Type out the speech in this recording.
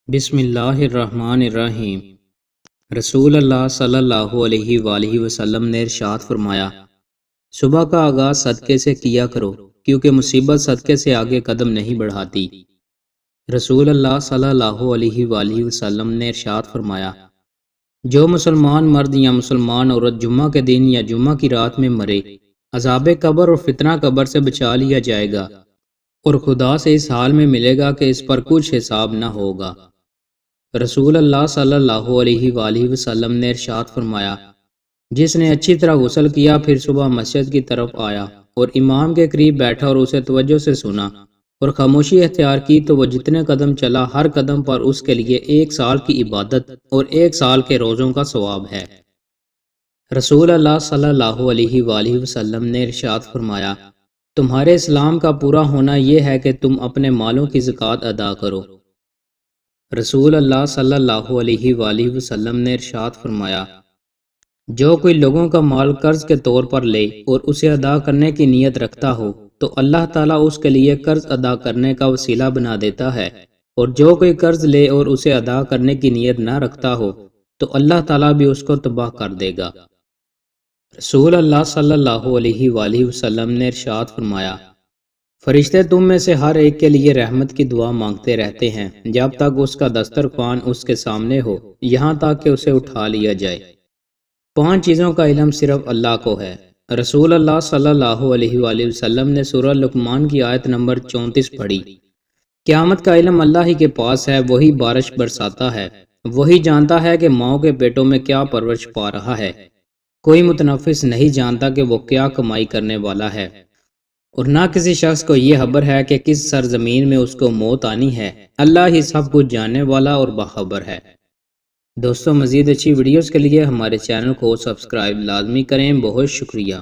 بسم اللہ الرحمن الرحیم۔ رسول اللہ صلی اللہ علیہ وآلہ وسلم نے ارشاد فرمایا، صبح کا آغاز صدقے سے کیا کرو کیونکہ مصیبت صدقے سے آگے قدم نہیں بڑھاتی۔ رسول اللہ صلی اللہ علیہ وآلہ وسلم نے ارشاد فرمایا، جو مسلمان مرد یا مسلمان عورت جمعہ کے دن یا جمعہ کی رات میں مرے، عذاب قبر اور فتنہ قبر سے بچا لیا جائے گا اور خدا سے اس حال میں ملے گا کہ اس پر کچھ حساب نہ ہوگا۔ رسول اللہ صلی اللہ علیہ وآلہ وسلم نے ارشاد فرمایا، جس نے اچھی طرح غسل کیا پھر صبح مسجد کی طرف آیا اور امام کے قریب بیٹھا اور اسے توجہ سے سنا اور خاموشی اختیار کی تو وہ جتنے قدم چلا ہر قدم پر اس کے لیے 1 سال کی عبادت اور 1 سال کے روزوں کا ثواب ہے۔ رسول اللہ صلی اللہ علیہ وآلہ وسلم نے ارشاد فرمایا، تمہارے اسلام کا پورا ہونا یہ ہے کہ تم اپنے مالوں کی زکوٰۃ ادا کرو۔ رسول اللہ صلی اللہ علیہ وآلہ وسلم نے ارشاد فرمایا، جو کوئی لوگوں کا مال قرض کے طور پر لے اور اسے ادا کرنے کی نیت رکھتا ہو تو اللہ تعالیٰ اس کے لیے قرض ادا کرنے کا وسیلہ بنا دیتا ہے، اور جو کوئی قرض لے اور اسے ادا کرنے کی نیت نہ رکھتا ہو تو اللہ تعالیٰ بھی اس کو تباہ کر دے گا۔ رسول اللہ صلی اللہ علیہ وآلہ وسلم نے ارشاد فرمایا، فرشتے تم میں سے ہر ایک کے لیے رحمت کی دعا مانگتے رہتے ہیں جب تک اس کا دسترخوان اس کے سامنے ہو، یہاں تک کہ اسے اٹھا لیا جائے۔ 5 چیزوں کا علم صرف اللہ کو ہے۔ رسول اللہ صلی اللہ علیہ وآلہ وسلم نے سورہ لقمان کی آیت نمبر 34 پڑھی، قیامت کا علم اللہ ہی کے پاس ہے، وہی بارش برساتا ہے، وہی جانتا ہے کہ ماؤں کے پیٹوں میں کیا پرورش پا رہا ہے، کوئی متنفس نہیں جانتا کہ وہ کیا کمائی کرنے والا ہے، اور نہ کسی شخص کو یہ خبر ہے کہ کس سرزمین میں اس کو موت آنی ہے، اللہ ہی سب کچھ جاننے والا اور باخبر ہے۔ دوستو، مزید اچھی ویڈیوز کے لیے ہمارے چینل کو سبسکرائب لازمی کریں۔ بہت شکریہ۔